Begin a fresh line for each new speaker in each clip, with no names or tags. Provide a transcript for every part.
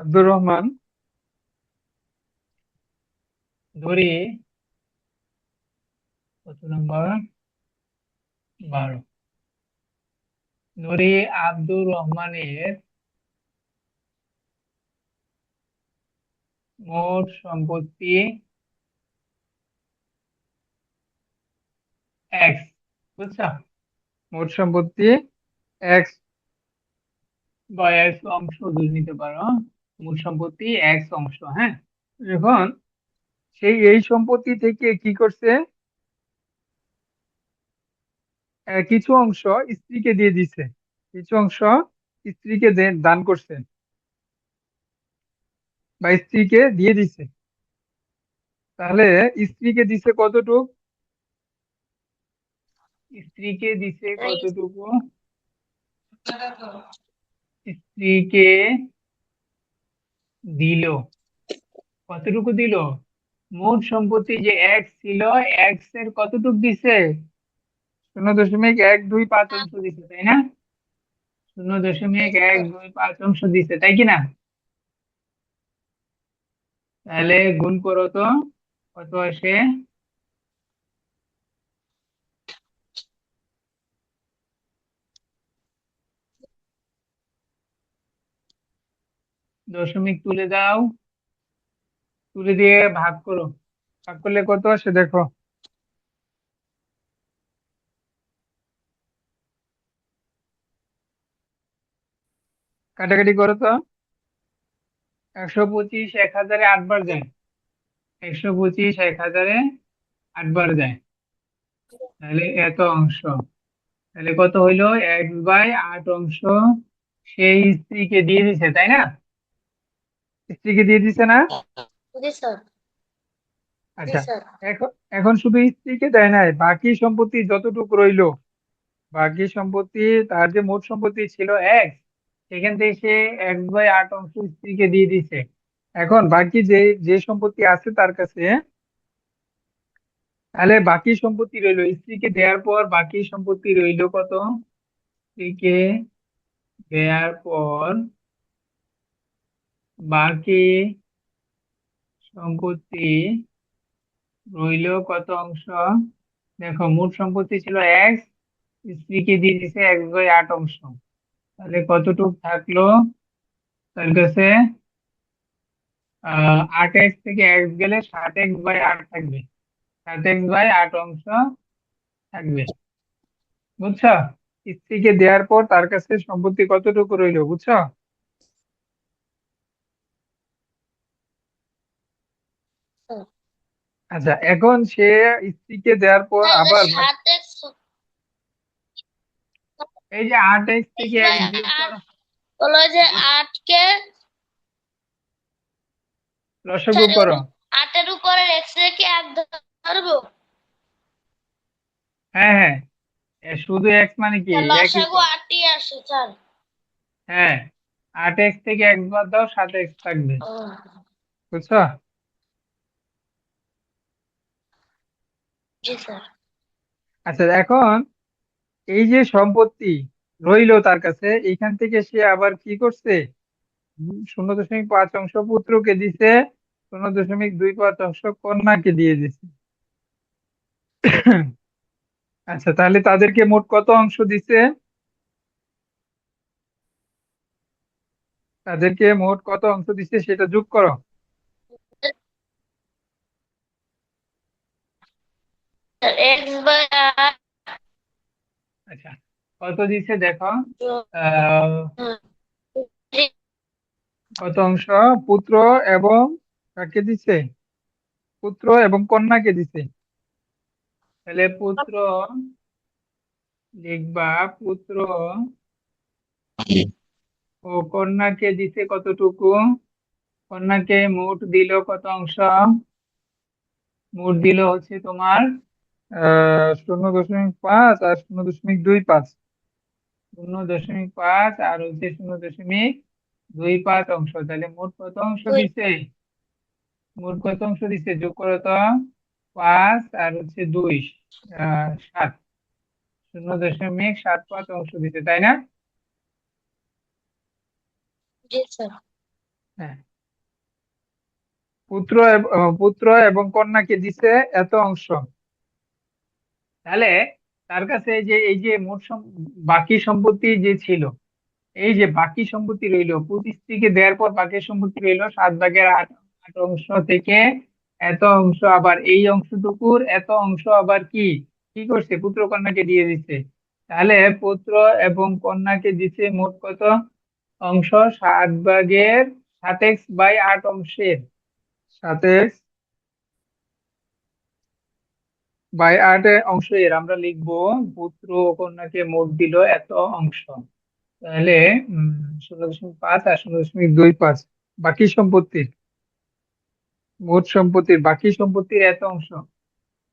আব্দুর রহমান ধরি কত নম্বর 12 ধরি আব্দুর রহমানের মোট সম্পত্তি এক্স, বুঝছো? মোট সম্পত্তি এক্স বা এক্স অংশ ধরে নিতে পারো। মোট সম্পত্তি এক্স অংশ, হ্যাঁ। এখন সেই এই সম্পত্তি থেকে কি করছে, কিছু অংশ স্ত্রীকে দিয়ে দিছে, কিছু অংশ স্ত্রীকে দান করছে বা স্ত্রীকে দিয়ে দিছে। তাহলে স্ত্রীকে দিছে কতটুক, স্ত্রীকে দিছে কতটুকু, স্ত্রীকে দিল কতটুকু দিল, মোট সম্পত্তি যে এক্স ছিল, এক্স এর কতটুকু দিছে, 0.125 দিছে, তাই না? 0.125 দিছে, তাই কি না? তাহলে গুণ করো তো, কত আসে? দশমিক তুলে দাও, তুলে দিয়ে ভাগ করো, ভাগ করলে কত আসে দেখো। কাটাকাটি করো তো। 125 1000-এ 8 বার যায়, 125 1000-এ 8 বার যায়, তাহলে এত অংশ। তাহলে কত হইলো, 1/8 অংশ সেই স্ত্রীকে দিয়ে দিছে, তাই না? স্ত্রীকে দিয়ে দিছে না?
জি স্যার। জি
আচ্ছা,
স্যার।
এখন এখন শুধু স্ত্রীকে দেয় নাই, বাকি সম্পত্তি যতটুকু রইলো, বাকি সম্পত্তি, তার যে মোট সম্পত্তি ছিল এক, সেখান থেকে সে 1/8 অংশ স্ত্রীকে দিয়ে দিছে। এখন বাকি যে যে সম্পত্তি আছে তার কাছে, তাহলে বাকি সম্পত্তি রইলো স্ত্রীকে দেওয়ার পর, বাকি সম্পত্তি রইলো কত, স্ত্রীকে দেওয়ার পর বাকি সম্পত্তি রইলো কত অংশ, দেখো মোট সম্পত্তি ছিল এক, স্ত্রীকে দিয়ে দিছে 1/8 অংশ, তাহলে কতটুক থাকলো তার কাছে? 8x থেকে x গেলে 7x/8 থাকবে, 7x/8 অংশ থাকবে, বুঝছো? স্ত্রীকে দেওয়ার পর তার কাছে সম্পত্তি কতটুকু রইলো, বুঝছো?
স্যার,
আচ্ছা, এখন সে স্ত্রীকে দেওয়ার পর
স্যার,
আবার
সাত এক্স
এই যে 8x
এক্স
থেকে
বাই
x বিয়োগ
আট
করো,
হলো যে
বিয়োগ-
আটকে,
লসাগু
স্যার
করো।
আটের উপরে এক্স রেখে এক ধরবো।
হ্যাঁ হ্যাঁ, শুধু x মানে কি,
স্যার
একই
লসাগু
তো।
আটই আসে স্যার।
হ্যাঁ, 8x থেকে x বাদ দাও, 7x থাকবে,
ও,
বুঝছো?
জি স্যার।
আচ্ছা, এখন এই যে সম্পত্তি রইলো তার কাছে, এইখান থেকে সে আবার কি করছে, 0.5 অংশ পুত্রকে দিছে, 0.25 অংশ কন্যাকে দিয়ে দিছে। আচ্ছা, তাহলে তাদেরকে মোট কত অংশ দিছে, তাদেরকে মোট কত অংশ দিছে সেটা যোগ করো।
এক্স বাই আট
আচ্ছা, কত দিছে দেখো, আহ কত অংশ, পুত্র এবং কাকে দিছে, পুত্র এবং কন্যাকে দিছে। তাহলে পুত্র লিখবা, পুত্র ও কন্যাকে দিছে কতটুকু, কন্যাকে মোট দিল কত অংশ, মোট দিল হচ্ছে তোমার 0.5 আর 0.25, 0.5 আর হচ্ছে 0.25 অংশ, তাহলে মোট কত অংশ
দুই।
দিছে, মোট কত অংশ দিছে যোগ করো তো, 5 আর হচ্ছে 2, 7, 0.75 অংশ দিছে, তাই না?
জি স্যার।
হ্যাঁ, পুত্র এবং কন্যাকে দিছে এত অংশ। তাহলে তার কাছে এই যে বাকি সম্পত্তি যে ছিল, এই যে বাকি সম্পত্তি রইলো, স্ত্রীকে দেওয়ার পর বাকি সম্পত্তি রইলো 7/8 অংশ থেকে এত অংশ, আবার এই অংশটুকুর এত অংশ আবার কি কি করছে, পুত্র কন্যাকে দিয়ে দিচ্ছে। তাহলে পুত্র এবং কন্যাকে দিচ্ছে মোট কত অংশ? 7/7x/8 অংশের, 7x/8 অংশের আমরা লিখবো পুত্র ও কন্যাকে মোট দিল এত অংশ। তাহলে 0.5 আর 0.25 বাকি সম্পত্তির, মোট সম্পত্তির বাকি সম্পত্তির এত অংশ,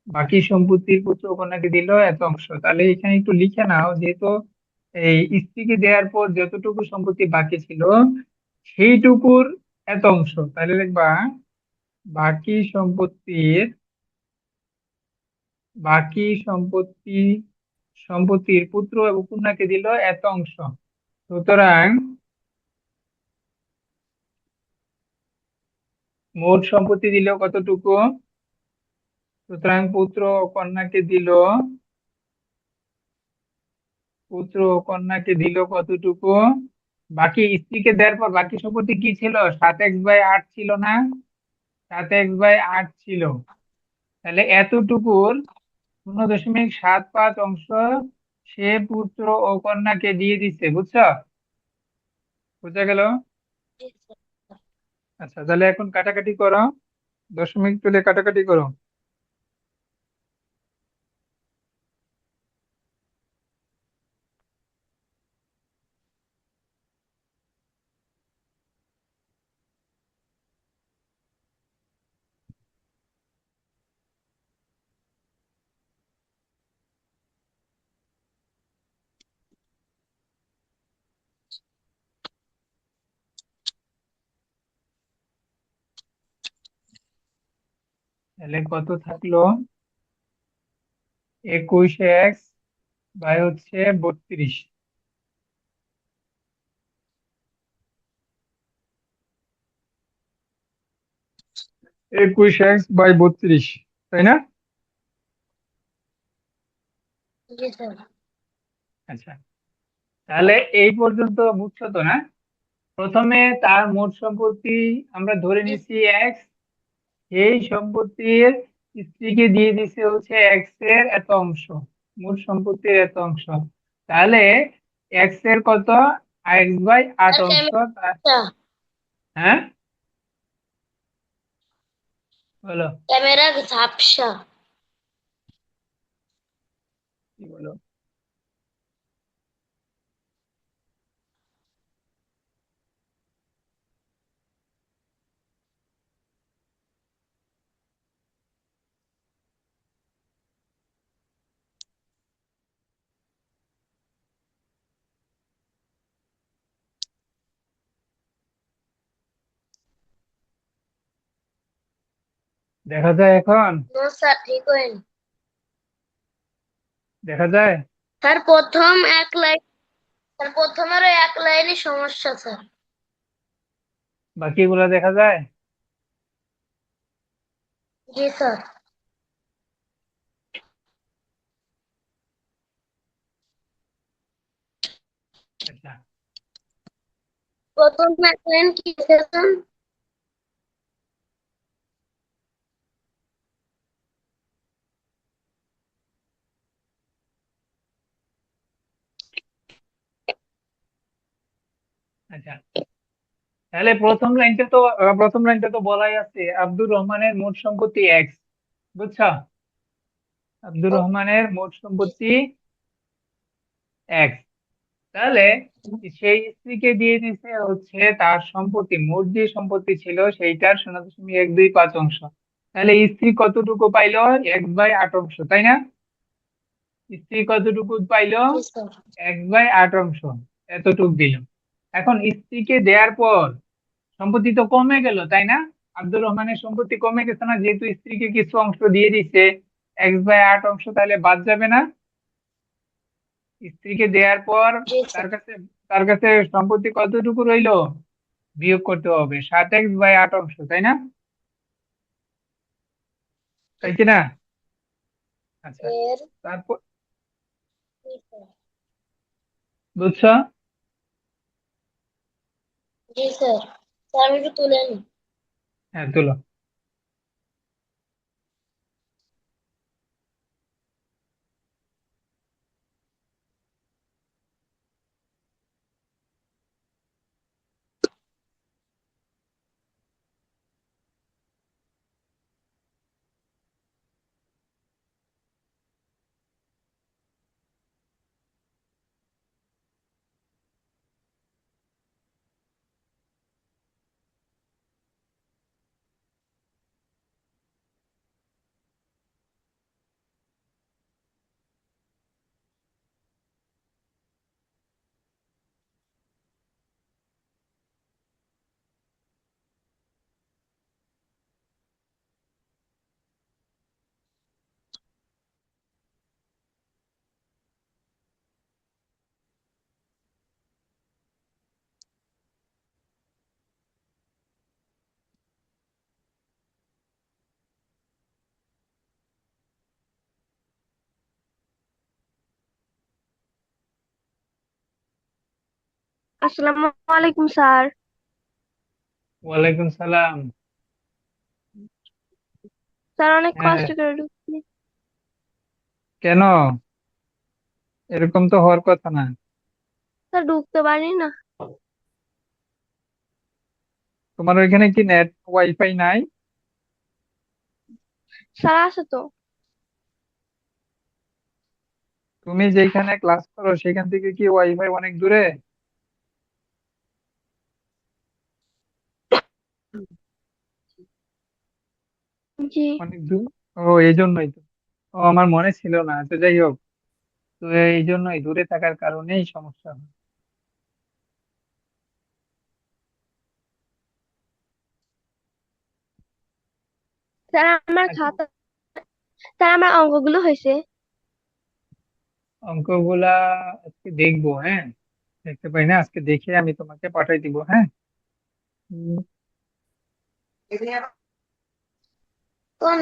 বাকি সম্পত্তির পুত্র কন্যাকে দিল এত অংশ। তাহলে এখানে একটু লিখে নাও, যেহেতু এই স্ত্রীকে দেওয়ার পর যতটুকু সম্পত্তি বাকি ছিল সেইটুকুর এত অংশ। তাহলে লিখবা বাকি সম্পত্তির, বাকি সম্পত্তি সম্পত্তির পুত্র এবং কন্যাকে দিল এত অংশ। সুতরাং মোট সম্পত্তি দিল কতটুকু? সুতরাং পুত্র ও কন্যাকে দিল কতটুকু? বাকি স্ত্রীকে দেওয়ার পর বাকি সম্পত্তি কি ছিল? 7x/8 ছিল না? 7x/8 ছিল। তাহলে এতটুকুর 0.75 অংশ সে পুত্র ও কন্যাকে দিয়ে দিচ্ছে। বুঝছো? বুঝা গেল?
জি স্যার।
আচ্ছা, তাহলে এখন কাটাকাটি করো, দশমিক তুলে কাটাকাটি করো। তাহলে কত থাকলো? 21x বাই হচ্ছে 32। 21x/32, তাই না?
জি স্যার।
আচ্ছা, তাহলে এই পর্যন্ত বুঝছো তো না? প্রথমে তার মোট সম্পত্তি আমরা ধরে
জি
নিচ্ছি এক্স, এই সম্পত্তির স্ত্রীকে দিয়ে দিছে হচ্ছে এক্স এর এত অংশ, মোট সম্পত্তির এত অংশ। তাহলে এক্স এর কত? x/8
স্যার
অংশ।
ক্যামেরা,
হ্যাঁ, বলো,
ক্যামেরা ঝাপসা।
কি বলো? দেখা যায় এখন?
নো স্যার, ঠিক হয়নি।
দেখা যায়?
স্যার প্রথম এক লাইন, স্যার প্রথমেরও এক লাইনই সমস্যা স্যার।
বাকিগুলো দেখা যায়?
জি স্যার।
আচ্ছা,
প্রথম এক লাইন কি লিখেছেন?
আচ্ছা, তাহলে প্রথম লাইনটা তো বলাই আছে আব্দুর রহমানের মোট সম্পত্তি এক্স। বুঝছো? আব্দুর
ও,
রহমানের মোট
জি
সম্পত্তি এক্স। তাহলে সেই স্ত্রীকে দিয়ে দিছে হচ্ছে তার সম্পত্তি, মোট যে সম্পত্তি ছিল সেইটার 0.125 অংশ। তাহলে স্ত্রী কতটুকু পাইলো? 1/8 অংশ, তাই না? স্ত্রী কতটুকু পাইলো?
জি স্যার।
1/8 অংশ, এতটুকু দিল। এখন স্ত্রীকে দেওয়ার পর সম্পত্তি তো কমে গেল, তাই না? আব্দুর রহমানের সম্পত্তি কমে গেছে না, যেহেতু স্ত্রীকে কিছু অংশ দিয়ে দিছে, 1/8 অংশ, তাহলে বাদ যাবে না? স্ত্রীকে দেওয়ার পর
জি
তার
স্যার।
কাছে তার কাছে সম্পত্তি কতটুকু রইলো? বিয়োগ করতে হবে 7x/8 তাই না? তাই কি না? আচ্ছা,
এর
তারপর
জি স্যার।
বুঝছো?
জি স্যার। স্যার আমি একটু তুলে নিই।
হ্যাঁ, তুলো।
আসসালামু আলাইকুম স্যার।
ওয়ালাইকুম সালাম।
স্যার অনেক
হ্যাঁ,
কষ্ট করে ঢুকছি।
কেন? এরকম তো হওয়ার কথা না।
স্যার ঢুকতে পারি না।
তোমার ওইখানে কি নেট ওয়াইফাই নাই?
স্যার আছে তো।
তুমি যেখানে ক্লাস করো সেখান থেকে কি ওয়াইফাই অনেক দূরে?
জি।
অনেক দূর? ও, এই জন্যই তো। ও, আমার মনে ছিল না, তো যাই হোক। তো এই জন্যই দূরে থাকার কারণেই সমস্যা হয়।
স্যার আমার
আচ্ছা,
খাতা, স্যার আমার অঙ্কগুলো হয়েছে।
অঙ্কগুলা আজকে দেখবো, হ্যাঁ। দেখতে পাই না, আজকে দেখে আমি তোমাকে পাঠাই দিব, হ্যাঁ। উম,
কোন?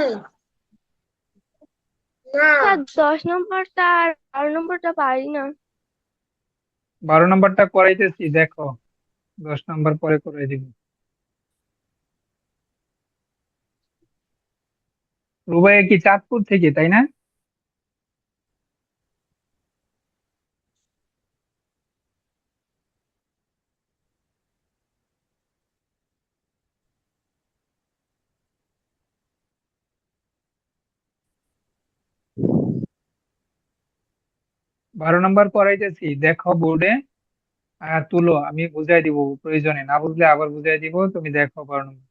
না।
স্যার 10 নম্বরটা আর 12 নম্বরটা পারি না।
12 নম্বরটা করাইতেছি, দেখো। 10 নম্বর পরে করে দিব। রুবাইয়া কি চাঁদপুর থেকে, তাই না? 12 নম্বর করাইতেছি, দেখো বোর্ডে। আর তুলো, আমি বুঝাই দিব, প্রয়োজনে না বুঝলে আবার বুঝাই দিব, তুমি দেখো 12 নম্বর।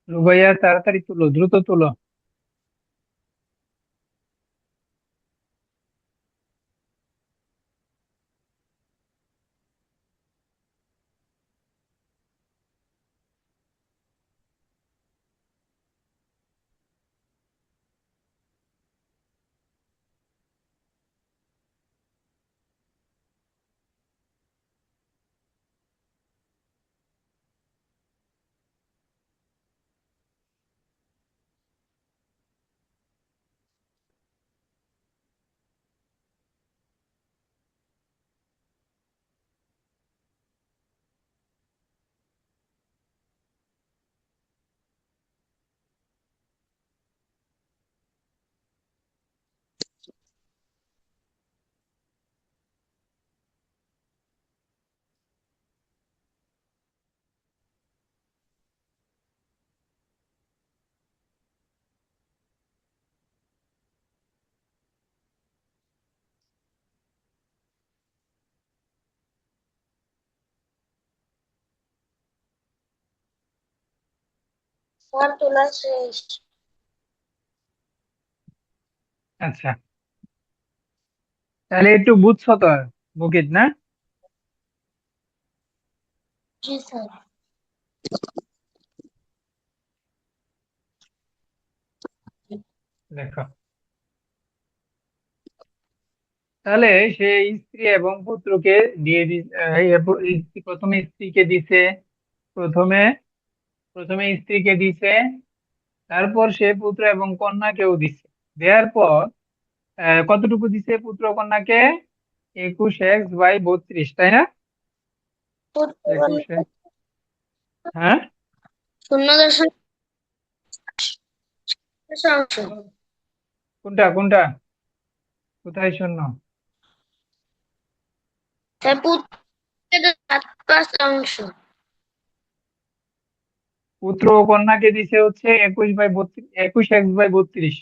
রুবাইয়া, তাড়াতাড়ি তুলো, দ্রুত তুলো।
আমার তোলা শেষ।
আচ্ছা, তাহলে একটু বুঝছো তো মুকিত না?
জি স্যার।
দেখো, তাহলে সে স্ত্রী এবং পুত্রকে দিয়ে এরপর প্রথমে স্ত্রীকে দিছে, প্রথমে প্রথমে স্ত্রীকে দিছে, তারপর সে পুত্র এবং কন্যাকেও দিছে। দেওয়ার পর কতটুকু দিছে পুত্র কন্যাকে? 21x/32, তাই না? 21, হ্যাঁ,
0.5
কোনটা কোনটা, কোথায় শূন্য?
তাই পুত্রের 7/5
পুত্র ও কন্যাকে দিছে হচ্ছে 21/32, 21x/32,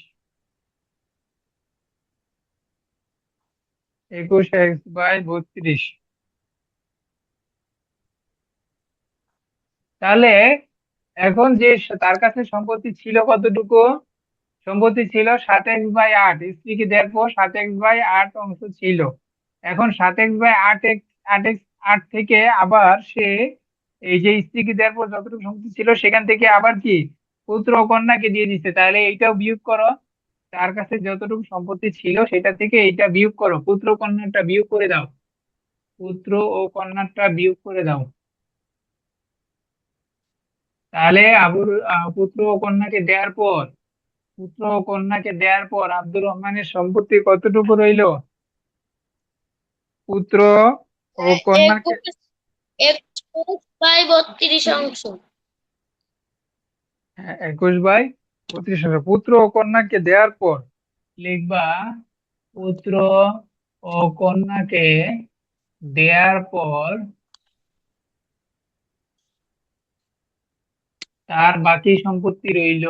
21x/32। তাহলে এখন যে তার কাছে সম্পত্তি ছিল কতটুকু? সম্পত্তি ছিল 7x/8, স্ত্রীকে দেওয়ার পর 7x/8 অংশ ছিল। এখন 7x/8 থেকে আবার সে এই যে স্ত্রীকে দেওয়ার পর যতটুকু সম্পত্তি ছিল সেখান থেকে আবার কি পুত্র ও কন্যাকে দিয়ে দিচ্ছে, তাহলে এইটাও বিয়োগ করো। তার কাছে যতটুকু সম্পত্তি ছিল সেটা থেকে এইটা বিয়োগ করো, পুত্র কন্যাটা বিয়োগ করে দাও, পুত্র ও কন্যাটা বিয়োগ করে দাও। তাহলে পুত্র ও কন্যাকে দেওয়ার পর, পুত্র ও কন্যাকে দেওয়ার পর আব্দুর রহমানের সম্পত্তি কতটুকু রইল? পুত্র ও কন্যাকে,
21/32
হ্যাঁ, 21/32 পুত্র ও কন্যাকে দেওয়ার পর লিখবা, পুত্র ও কন্যাকে দেওয়ার পর তার বাকি সম্পত্তি রইল,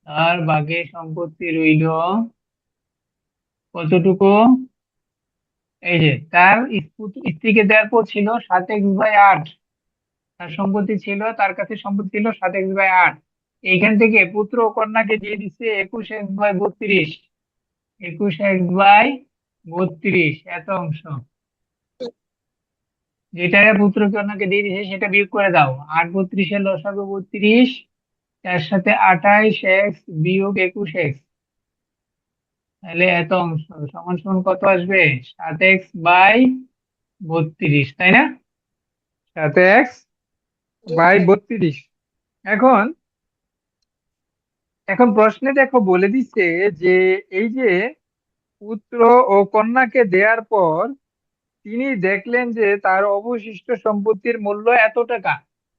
তার বাকি সম্পত্তি রইল কতটুকু? এই যে তার স্ত্রীকে দেওয়ার পর ছিল 7x/8, তার সম্পত্তি ছিল, তার কাছে সম্পত্তি ছিল 7x/8। এইখান থেকে পুত্র ও কন্যাকে দিয়ে দিচ্ছে 21x/32, 21x/32 এত অংশ। যেটা পুত্র কন্যাকে দিয়ে দিচ্ছে সেটা বিয়োগ করে দাও। 8/32 লসাগু 32, তার সাথে 28x বিয়োগ 21x, তাহলে এত অংশ সমান সমান কত আসবে? 7x/32, তাই না? 7x/32। এখন এখন প্রশ্নে দেখো বলে দিচ্ছে যে এই যে পুত্র ও কন্যাকে দেওয়ার পর তিনি দেখলেন যে তার অবশিষ্ট সম্পত্তির মূল্য এত টাকা।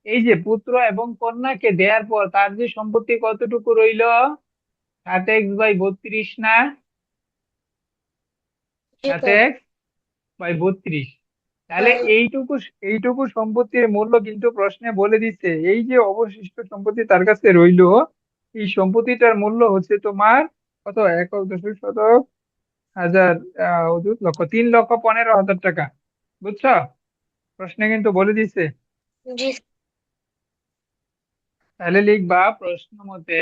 এই যে পুত্র এবং কন্যাকে দেওয়ার পর তার যে সম্পত্তি কতটুকু রইল? 7x/32 না?
জি
সাত
স্যার।
এক্স বাই বত্রিশ তাহলে এইটুকু, এইটুকু সম্পত্তির মূল্য কিন্তু প্রশ্নে বলে দিচ্ছে এই যে অবশিষ্ট সম্পত্তি তার কাছে রইলো, এই সম্পত্তিটার মূল্য হচ্ছে তোমার কত? একক দশক শতক হাজার অযুত লক্ষ, 3,15,000 টাকা। বুঝছো? প্রশ্নে কিন্তু বলে দিচ্ছে।
জি
তাহলে লিখবা প্রশ্ন মতে,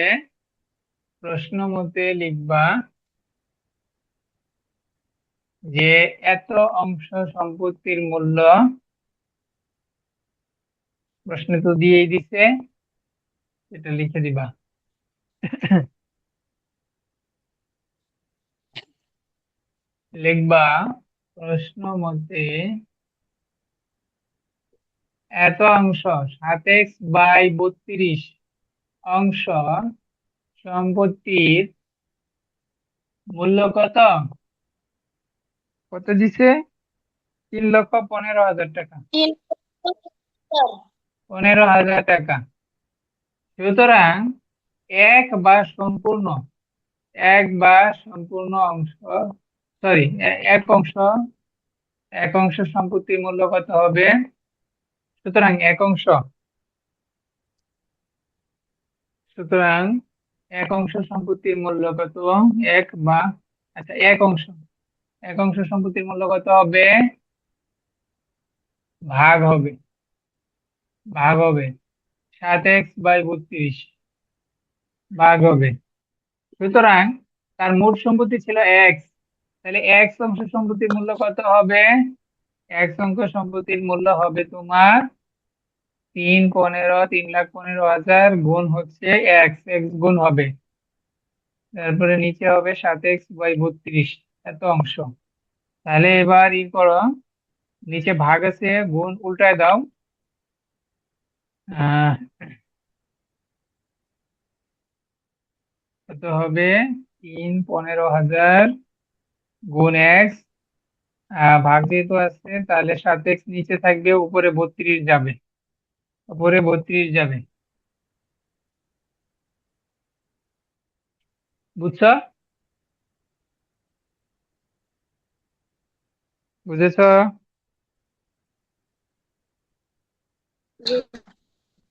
প্রশ্ন মতে লিখবা যে এত অংশ সম্পত্তির মূল্য, প্রশ্নে তো দিয়েই দিছে, এটা লিখে দিবা। লিখবা প্রশ্ন মতে এত অংশ 7x/32 অংশ সম্পত্তির মূল্য কত? কত দিছে? 3,15,000 টাকা, 15,000 টাকা। সুতরাং এক বা সম্পূর্ণ, এক বা সম্পূর্ণ অংশ, সরি, এক অংশ, এক অংশ সম্পত্তির মূল্য কত হবে? সুতরাং এক অংশ, সুতরাং এক অংশ সম্পত্তির মূল্য কত? এক বা, আচ্ছা, এক অংশ, এক অংশ সম্পত্তির মূল্য কত হবে? ভাগ হবে, ভাগ হবে 7x/32 ভাগ হবে। সুতরাং তার মোট সম্পত্তি ছিল এক্স, তাহলে এক্স অংশ সম্পত্তির মূল্য কত হবে? এক্স অংশ সম্পত্তির মূল্য হবে তোমার 3,15,000 গুণ হচ্ছে এক্স, এক্স গুণ হবে, তারপরে নিচে হবে 7x/32 এত অংশ। তাহলে এবার ই করো, নিচে ভাগ আছে, গুণ উল্টায় দাও। আহ কত হবে? 3,15,000 গুণ এক্স, ভাগ যেহেতু আছে তাহলে 7x নিচে থাকবে, উপরে 32 যাবে, উপরে 32 যাবে। বুঝছো? বুঝেছো?
জি।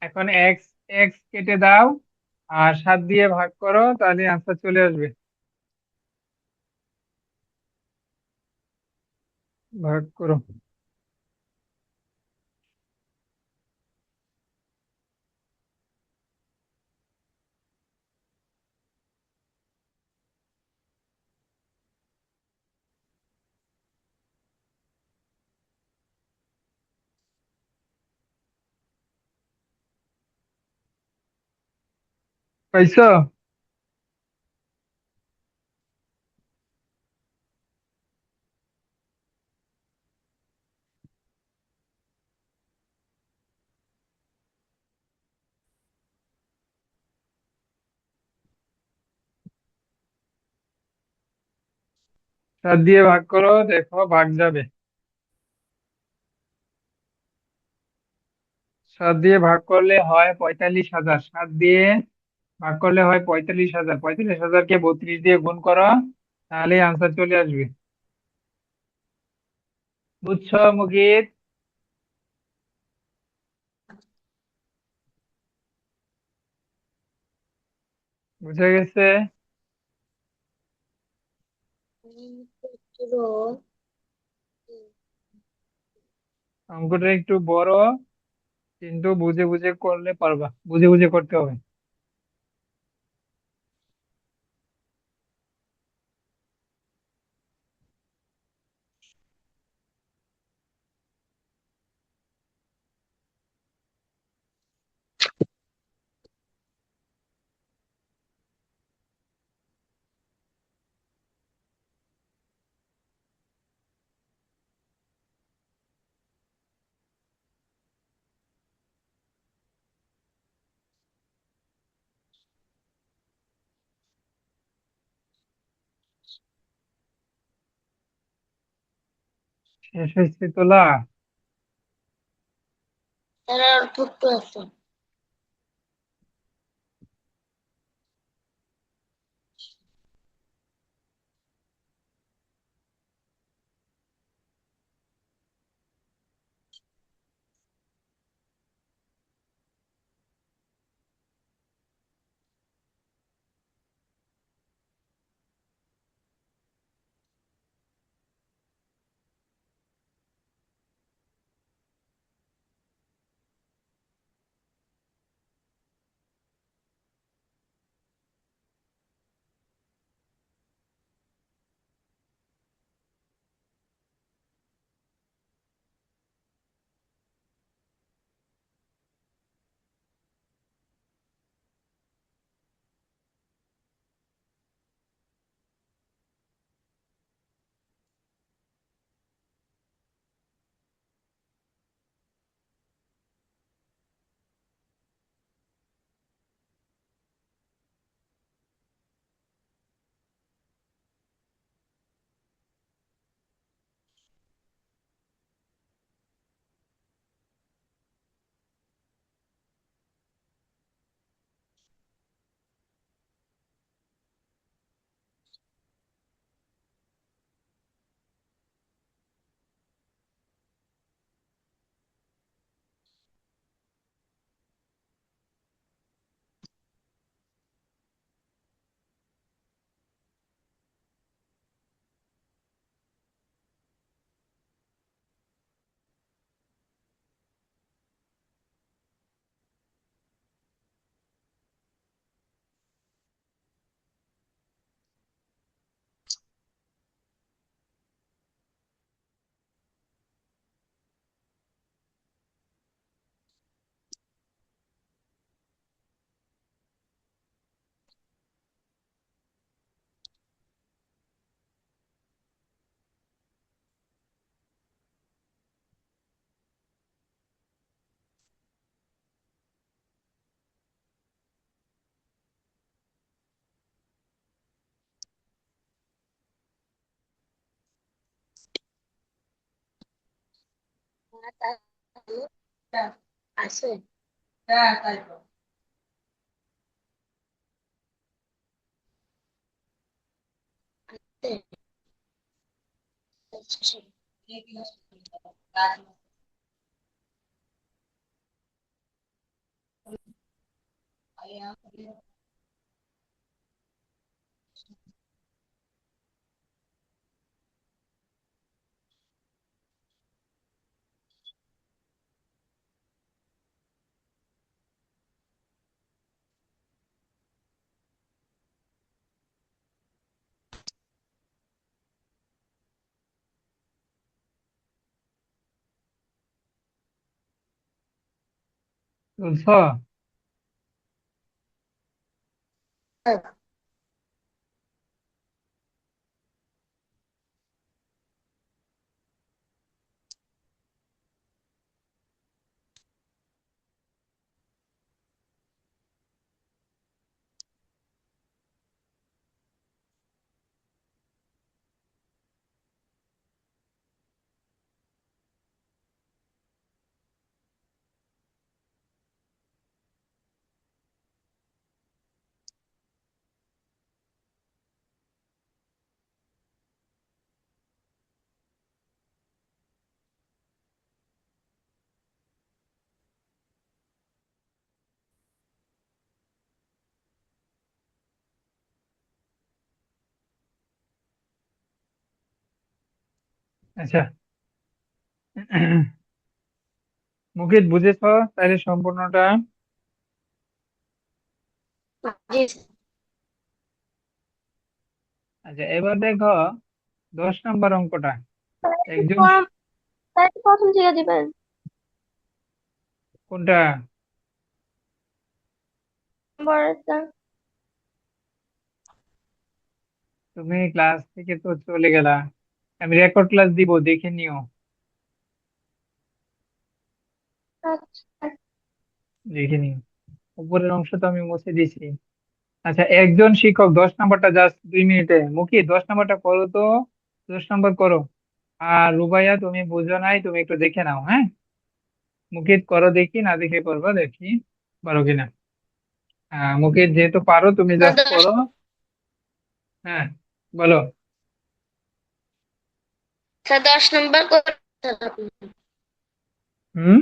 এখন এক্স, এক্স কেটে দাও আর 7 দিয়ে ভাগ করো, তাহলে আনসার চলে আসবে। ভাগ করো। পাইছো? 7 দিয়ে ভাগ করো, দেখো ভাগ যাবে। 7 দিয়ে ভাগ করলে হয় 45,000, 7 দিয়ে ভাগ করলে হয় 45,000, 45,000 কে 32 দিয়ে গুণ করো, তাহলে আনসার চলে আসবে। বুঝছো মুকিত? বুঝে গেছে?
সূত্র
অঙ্কটা একটু বড়, কিন্তু বুঝে বুঝে করলে পারবা, বুঝে বুঝে করতে হবে। শেষ হয়েছে তোলা?
এর অর্থ তো আছে। আছে।
বুঝছো? আচ্ছা। মুকিত, বুঝেছো তাহলে সম্পূর্ণটা?
জি
আচ্ছা, এবার দেখো 10 নম্বর অঙ্কটা। একজন
ফর্ম তাই প্রথম থেকে দিবেন।
কোনটা?
নম্বরটা।
তুমি ক্লাস থেকে তো চলে গেলা, আমি রেকর্ড ক্লাস দিব, দেখে নিও।
আচ্ছা।
দেখে নিও, উপরের অংশ তো আমি মুছে দিছি। আচ্ছা, একজন শিক্ষক 10 নম্বরটা জাস্ট 2 মিনিটে। মুখী 10 নম্বরটা করো তো, 10 নম্বর করো। আর রুবাইয়া, তুমি বুঝো নাই, তুমি একটু দেখে নাও, হ্যাঁ? মুকিত করো দেখি, না দেখে করবো দেখি পারো কিনা। মুকিত যেহেতু পারো, তুমি
স্যার
জাস্ট করো। হ্যাঁ, বলো।
10 নম্বর করে স্যার আপনি।
হুম।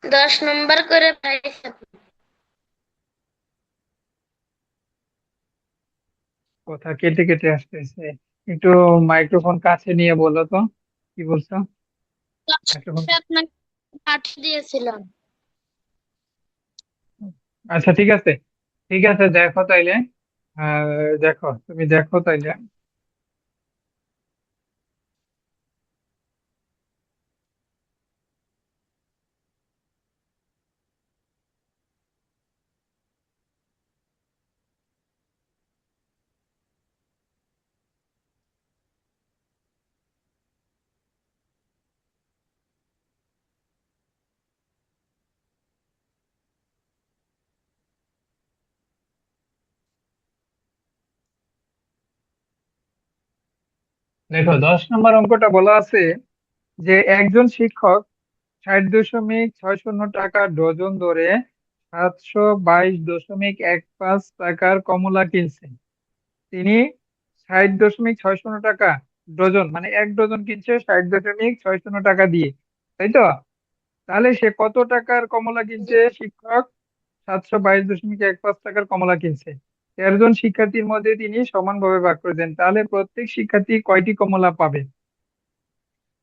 10 নম্বর করে পাইছে আপনি।
কথা কেটে কেটে আসতেছে, একটু মাইক্রোফোন কাছে নিয়ে বলো তো, কি বলছো? মাইক্রোফোন।
আপনাকে পাঠিয়ে দিয়েছিলাম।
আচ্ছা, ঠিক আছে, ঠিক আছে, দেখো তাইলে। দেখো, তুমি দেখো তাইলে। দেখো, 10 নম্বর অঙ্কটা বলা আছে যে একজন শিক্ষক 60.60 টাকা ডজন দরে 722.15 টাকার কমলা কিনছেন। তিনি 60.60 টাকা ডজন, মানে 1 ডজন কিনছে 60.60 টাকা দিয়ে, তাই তো? তাহলে সে কত টাকার কমলা কিনছে? শিক্ষক 722.15 টাকার কমলা কিনছে। 13 জন শিক্ষার্থীর মধ্যে তিনি সমানভাবে ভাগ করে দেন, তাহলে প্রত্যেক শিক্ষার্থী কয়টি কমলা পাবে?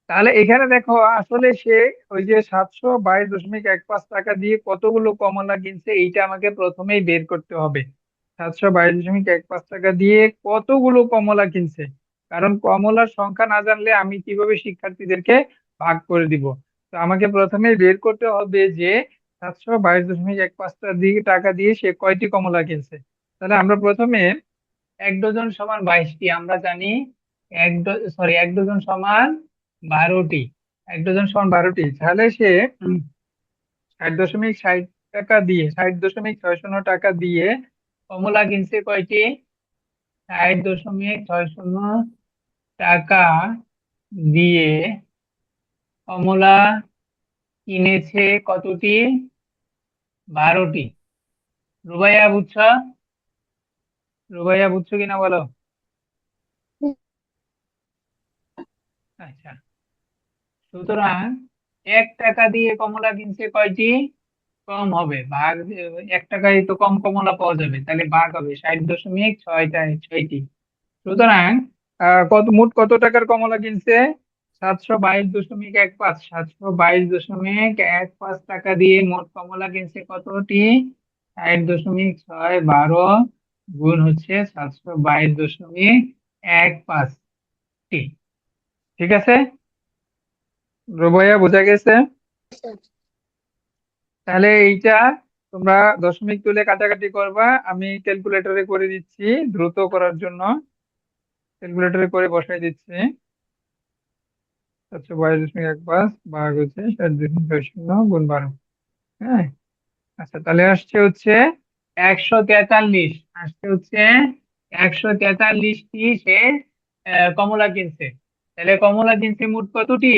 তাহলে এখানে দেখো, আসলে সে ওই যে 722.15 টাকা দিয়ে কতগুলো কমলা কিনছে, এইটা আমাকে প্রথমেই বের করতে হবে। 722.15 টাকা দিয়ে কতগুলো কমলা কিনছে, কারণ কমলার সংখ্যা না জানলে আমি কিভাবে শিক্ষার্থীদেরকে ভাগ করে দিব? তো আমাকে প্রথমেই বের করতে হবে যে 722.15 টাকা দিয়ে সে কয়টি কমলা কিনছে। তাহলে আমরা প্রথমে 1 ডজন সমান 22টি, আমরা জানি। সরি, 1 ডজন সমান 12টি। 1 ডজন সমান 12টি, তাহলে সে 60.60 টাকা দিয়ে, 60.60 টাকা দিয়ে কমলা কিনছে কয়টি? 60.60 টাকা দিয়ে কমলা কিনেছে কতটি? 12টি। রুবাইয়া বুঝছো? রুবাইয়া বুঝছো কিনা বলো। আচ্ছা, সুতরাং 1 টাকা দিয়ে কমলা কিনছে কয়টি? কম হবে ভাগ, 1 টাকায় তো কম কমলা পাওয়া যাবে, তাহলে ভাগ হবে 60.6টি। সুতরাং মোট কত টাকার কমলা কিনছে? 722.15। 722.15 দিয়ে মোট কমলা কিনছে কতটি? 60.612 গুণ হচ্ছে 722.15টি। ঠিক আছে, রুবাইয়া বোঝা গেছে? তাহলে এইটা তোমরা দশমিক তুলে কাটাকাটি করবা, আমি ক্যালকুলেটরে করে দিচ্ছি দ্রুত করার জন্য। ক্যালকুলেটরে করে বসাই দিচ্ছি। 722.15 ভাগ হচ্ছে 60.6 গুণ 12। হ্যাঁ, আচ্ছা, তাহলে হচ্ছে 143। আসছে 143টি সে কমলা কিনছে। তাহলে কমলা কিনছে মোট কতটি?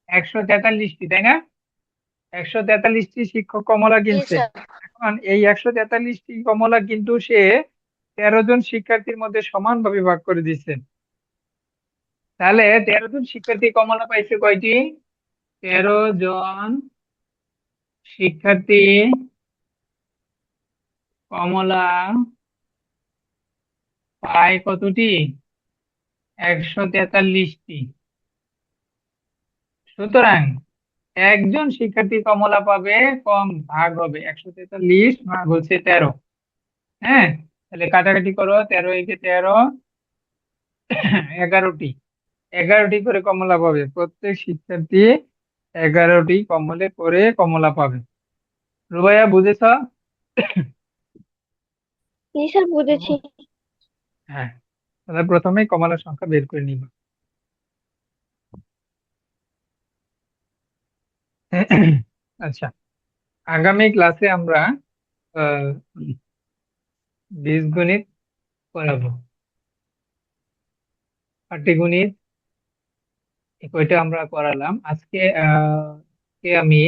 143টি, তাই না? 143টি শিক্ষক কমলা
জি
কিনছে।
স্যার।
এখন এই 143টি কমলা কিন্তু সে 13 জন শিক্ষার্থীর মধ্যে সমানভাবে ভাগ করে দিচ্ছে। তাহলে 13 জন শিক্ষার্থী কমলা পাইছে কয়টি? 13 জন শিক্ষার্থী কমলা পায় কতটি? 143টি। সুতরাং একজন শিক্ষার্থী কমলা পাবে কম, ভাগ হবে 143 ভাগ হচ্ছে 13। হ্যাঁ, তাহলে কাটাকাটি করো, 13 একে 13, 11টি। 11টি করে কমলা পাবে প্রত্যেক শিক্ষার্থী, 11টি কমলে করে কমলা পাবে। রুবাইয়া বুঝেছ?
জি স্যার, বুঝেছি।
হ্যাঁ, তাহলে প্রথমে কমলার সংখ্যা বের করে নিব। আচ্ছা, আগামী ক্লাসে আমরা আহ, বীজগণিত করাবো। পাটিগণিত এই কয়টা আমরা করালাম আজকে। আমি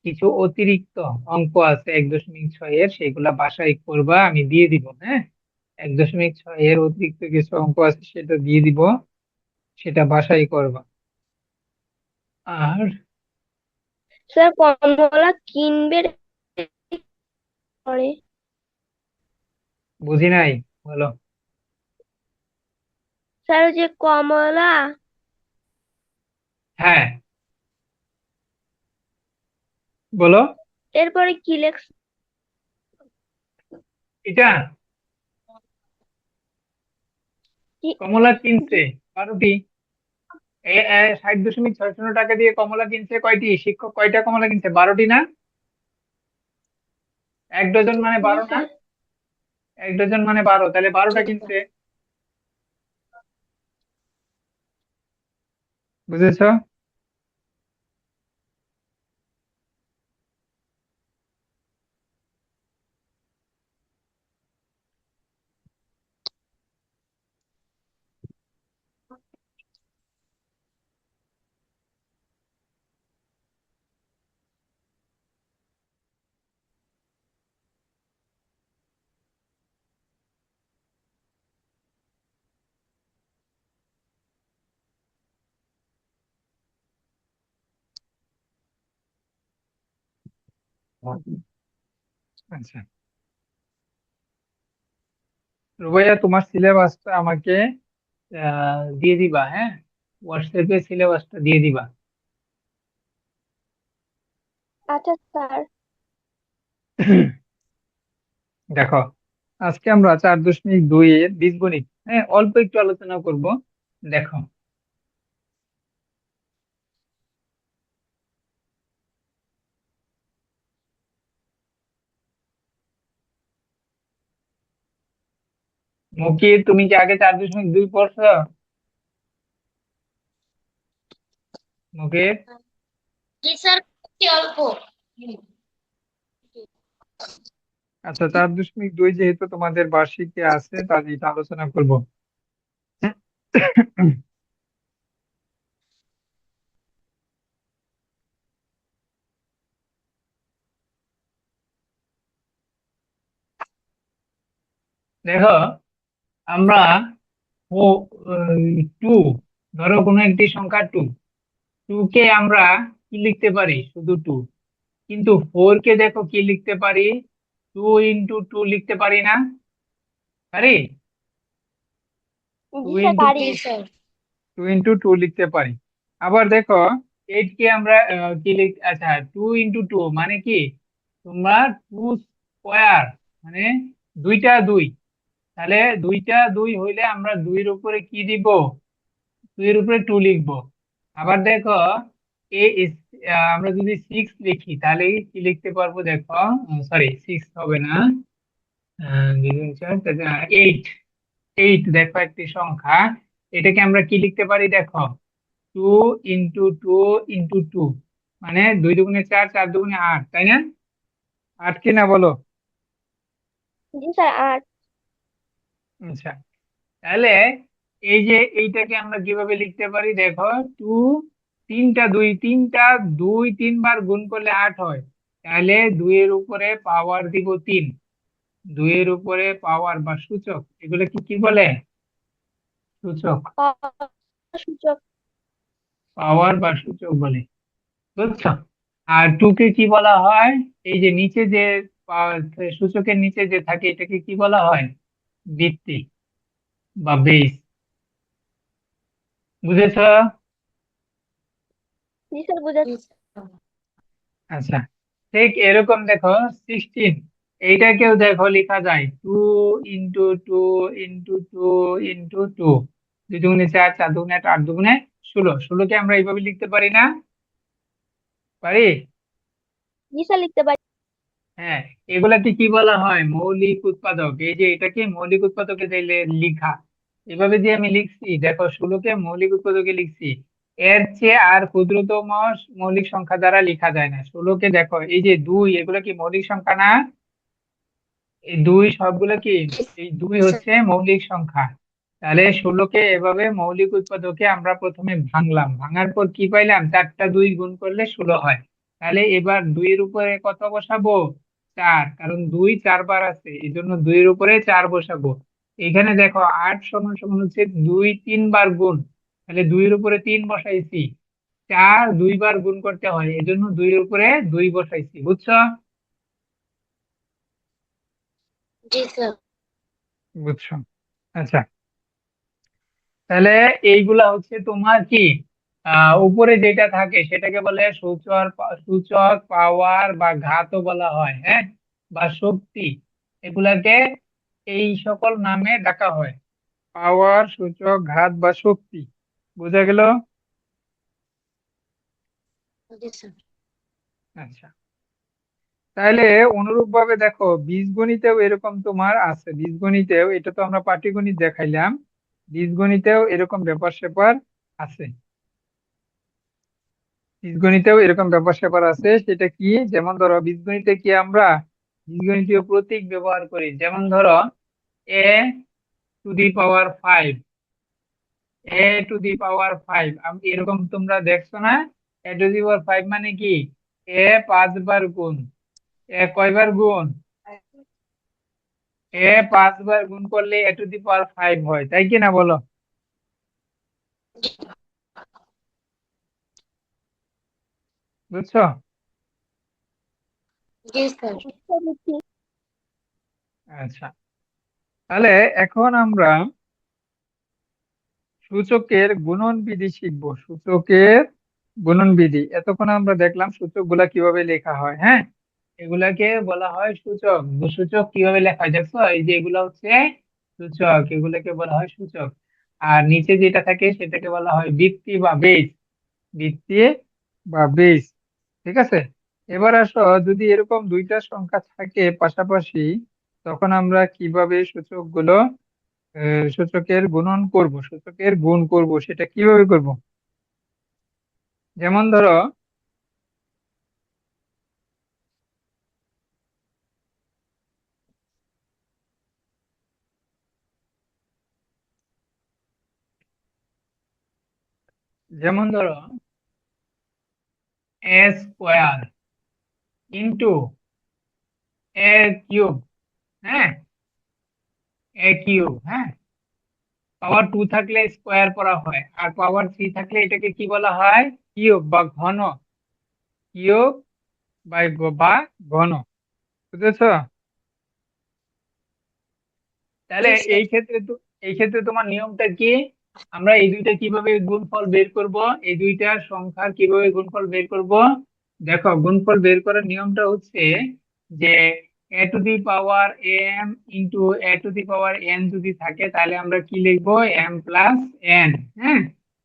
কিছু অতিরিক্ত অঙ্ক আছে 1.6 এর, সেগুলা বাসায় করবা, আমি দিয়ে দিব। হ্যাঁ, 1.6 এর অতিরিক্ত কিছু অঙ্ক আছে, সেটা দিয়ে দিব, সেটা বাসায় করবা। আর
স্যার, কমলা কিনবে করে।
বুঝি নাই, বলো।
স্যার, ওই যে কমলা,
হ্যাঁ, বলো।
এরপরে কি লেখ?
এটা
কি?
কমলা কিনছে 12টি। 60.6 টাকা দিয়ে কমলা কিনছে কয়টি? শিক্ষক কয়টা কমলা কিনছে? 12টি না? 1 ডজন মানে
জি
12 না?
স্যার।
1 ডজন মানে 12, তাহলে 12টা কিনছে। বুঝেছো? আচ্ছা, রুবাইয়া তোমার সিলেবাসটা আমাকে দিয়ে দিবা। হ্যাঁ, হোয়াটসঅ্যাপে সিলেবাসটা দিয়ে দিবা।
আচ্ছা স্যার।
দেখো, আজকে আমরা 4.2 এর বীজগণিত, হ্যাঁ, অল্প একটু আলোচনা করব। দেখো, মুকি তুমি কি আগে 4.2 পড়ছো? মুকিত,
জি স্যার, অল্প।
আচ্ছা, 4.2 যেহেতু তোমাদের বার্ষিকে আছে, তাহলে এটা আলোচনা করব। দেখো আমরা টু, ধরো কোনো একটি সংখ্যা টু, টু কে আমরা কি লিখতে পারি? শুধু টু। কিন্তু ফোর কে দেখো কি লিখতে পারি? টু ইন্টু টু লিখতে পারি না? পারি? টু
জি স্যার
ইন্টু
পারি।
জি স্যার।
টু ইন্টু টু লিখতে পারি। আবার দেখো এইট কে আমরা কি আচ্ছা, টু ইন্টু টু মানে কি? তোমরা টু স্কোয়ার মানে দুইটা দুই, তাহলে দুইটা দুই হইলে আমরা দুইয়ের উপরে কি দিব? দুইয়ের উপরে টু লিখবো। আবার দেখো এ আমরা যদি সিক্স লিখি তাহলে কি লিখতে পারবো? দেখো সরি, সিক্স হবে না, এইট। এইট দেখো একটি সংখ্যা, এটাকে আমরা কি লিখতে পারি? দেখো two into two into two মানে দুই দুগুণে চার, চার দুগুণে আট, তাই না? আট কি না বলো?
জি স্যার 8।
আচ্ছা, তাহলে এই যে এইটাকে আমরা কিভাবে লিখতে পারি? দেখো টু, তিনটা দুই, তিনটা দুই তিনবার গুণ করলে আট হয়, তাহলে দুইয়ের উপরে পাওয়ার দিব তিন। দুইয়ের উপরে পাওয়ার বা সূচক, এগুলো কি কি বলে? সূচক,
সূচক।
পাওয়ার বা সূচক বলে, বুঝছো? আর টু কে কি বলা হয়? এই যে নিচে যে সূচকের নিচে যে থাকে এটাকে কি বলা হয়? ভিত্তি বা বেস। বুঝেছো?
জি স্যার
জি
বুঝাচ্ছি।
স্যার।
আচ্ছা, ঠিক এরকম দেখো সিক্সটিন, এইটাকেও দেখো লেখা যায় two into two into two into two, দুই দুগুণে চার, চার দুগুণে আট, আট দুগুণে ষোলো। ষোলোকে আমরা এইভাবে লিখতে পারি না? পারি?
জি স্যার লিখতে পারি।
হ্যাঁ, এগুলাকে কি বলা হয়? মৌলিক উৎপাদক। এই যে এটাকে মৌলিক উৎপাদকে দিলে লিখা, এভাবে যে আমি লিখছি দেখো, ষোলোকে মৌলিক উৎপাদকে লিখছি। এর চেয়ে আর ক্ষুদ্রতম মৌলিক সংখ্যা দ্বারা লেখা যায় না। ষোলোকে দেখো এই যে দুই, এগুলো কি মৌলিক সংখ্যা না? এই দুই সবগুলো কি? এই দুই
জি স্যার।
হচ্ছে মৌলিক সংখ্যা। তাহলে ষোলোকে এভাবে মৌলিক উৎপাদকে আমরা প্রথমে ভাঙলাম, ভাঙার পর কি পাইলাম? চারটা দুই গুণ করলে ষোলো হয়। তাহলে এবার দুইয়ের উপরে কত বসাবো? চার, কারণ দুই চারবার আছে, এই জন্য দুইয়ের উপরে চার বসাবো। এখানে দেখো আট সমান সমান হচ্ছে দুই তিনবার গুণ, তাহলে দুইয়ের উপরে তিন বসাইছি। চার দুইবার গুণ করতে হয়, এই জন্য দুইয়ের উপরে দুই বসাইছি। বুঝছো?
জি স্যার।
বুঝছো? আচ্ছা, তাহলে এইগুলা হচ্ছে তোমার কি উপরে যেটা থাকে সেটাকে বলে সূচক, সূচক পাওয়ার বা ঘাতও বলা হয়, হ্যাঁ, বা শক্তি। এগুলাকে এই সকল নামে ডাকা হয়, পাওয়ার, সূচক, ঘাত বা শক্তি। বোঝা গেল?
জি স্যার।
আচ্ছা, তাহলে অনুরূপ ভাবে দেখো বীজগণিতেও এরকম তোমার আছে। বীজগণিতেও, এটা তো আমরা পাটিগণিত দেখাইলাম, বীজগণিতেও এরকম ব্যাপার স্যাপার আছে। বীজগণিতেও এরকম ব্যাপার স্যাপার আছে, সেটা কি? যেমন ধরো বীজগণিতে কি আমরা বীজগণিতীয় প্রতীক ব্যবহার করি। যেমন ধরো A to the power five, A to the power five, এরকম তোমরা দেখছো না? এ টু দি পাওয়ার ফাইভ মানে কি? এ পাঁচবার গুণ। এ কয়বার গুণ? এ পাঁচবার গুণ করলে এ টু দি পাওয়ার ফাইভ হয়, তাই কি না বলো? বুঝছো?
জি স্যার।
জি স্যার বুঝছি।
আচ্ছা, তাহলে এখন আমরা সূচকের গুণন বিধি শিখবো। সূচকের গুণন বিধি, এতক্ষণ আমরা দেখলাম সূচক গুলা কিভাবে লেখা হয়, হ্যাঁ, এগুলাকে বলা হয় সূচক। সূচক কিভাবে লেখা হয় দেখছো, এই যে এগুলা হচ্ছে সূচক, এগুলাকে বলা হয় সূচক। আর নিচে যেটা থাকে সেটাকে বলা হয় ভিত্তি বা বেস। ভিত্তি বা বেস, ঠিক আছে? এবার আসো, যদি এরকম দুইটা সংখ্যা থাকে পাশাপাশি, তখন আমরা কিভাবে সূচকের গুণন করব, সূচকের গুণ করব, সেটা কিভাবে করব? যেমন ধরো যেমন ধরো এ স্কোয়ার ইন্টু এ কিউব, হ্যাঁ, এ কিউব, হ্যাঁ। পাওয়ার 2 থাকলে স্কোয়ার করা হয়, আর পাওয়ার 3 থাকলে এটাকে কি বলা হয়? কিউব বা ঘন। কিউব বা ঘন, বুঝেছো? তাহলে
জি স্যার।
এই ক্ষেত্রে তোমার নিয়মটা কি? আমরা এই দুইটা কিভাবে গুণফল বের করব? এই দুইটা সংখ্যার কিভাবে গুণফল বের করব? দেখো, গুণফল বের করার নিয়মটা হচ্ছে যে a to the power m into a to the power n যদি থাকে, তাহলে আমরা কি লিখবো? M plus n. হ্যাঁ,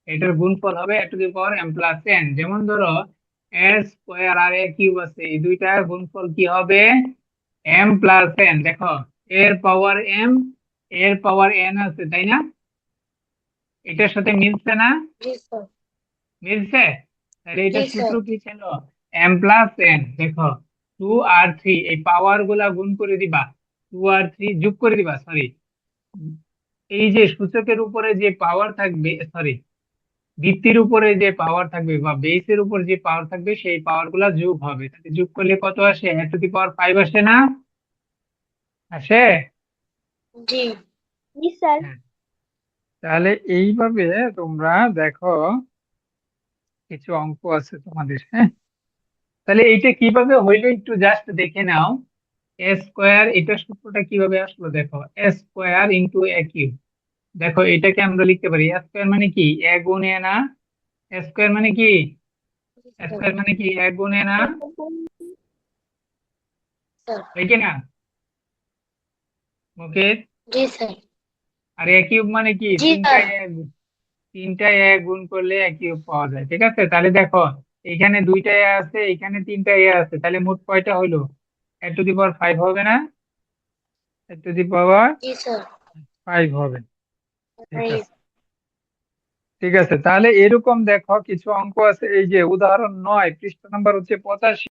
এটার গুণফল হবে a to the power m plus n. যেমন ধরো, এ স্কোয়ার আর এ কিউব আছে, এই দুইটার গুণফল কি হবে? M plus N. দেখো, এর পাওয়ার এম, এর পাওয়ার এন আছে, তাই না? এটার সাথে মিলছে না?
জি স্যার।
মিলছে। তাহলে
জি
এটার সূত্র
স্যার।
কি ছিল? M plus N. দেখো, 2 আর 3, এই পাওয়ার গুলা গুণ করে দিবা, 2 আর 3 যোগ করে দিবা, সরি। এই যে সূচকের উপরে যে পাওয়ার থাকবে, সরি, ভিত্তির উপরে যে পাওয়ার থাকবে বা বেসের উপর যে পাওয়ার থাকবে, সেই পাওয়ার গুলা যোগ হবে। তাহলে যোগ করলে কত আসে? এ টু দি পাওয়ার 5 আসে না? আসে?
জি।
জি স্যার।
হ্যাঁ। তাহলে এইভাবে তোমরা দেখো, কিছু অঙ্ক আছে তোমাদের, হ্যাঁ। তাহলে এইটা কিভাবে হইলো একটু জাস্ট দেখে নাও। এ স্কোয়ার, এটা সূত্রটা কিভাবে আসলো দেখো। এ স্কোয়ার ইন্টু এ কিউব। দেখো, এটাকে আমরা লিখতে পারি এ স্কোয়ার মানে কি? এ গুণ এ না? এ স্কোয়ার মানে কি? এ
স্যার।
স্কোয়ার মানে কি? এ গুণ এ না?
স্যার।
হয় কি না মুকেশ?
জি স্যার।
আর এ কিউব মানে কি?
জি স্যার।
তিনটা এ গুণ করলে এ কিউব পাওয়া যায়, ঠিক আছে? তাহলে দেখো, এখানে দুইটা এ আছে, এখানে তিনটা এ আছে, তাহলে মোট কয়টা হইলো? এ টু দি পাওয়ার 5 হবে না? এ to the power
G sir.
5 হবে। ঠিক
এই
আছে, ঠিক আছে। তাহলে এরকম দেখো কিছু অঙ্ক আছে, এই যে উদাহরণ 9, পৃষ্ঠা নাম্বার হচ্ছে 85।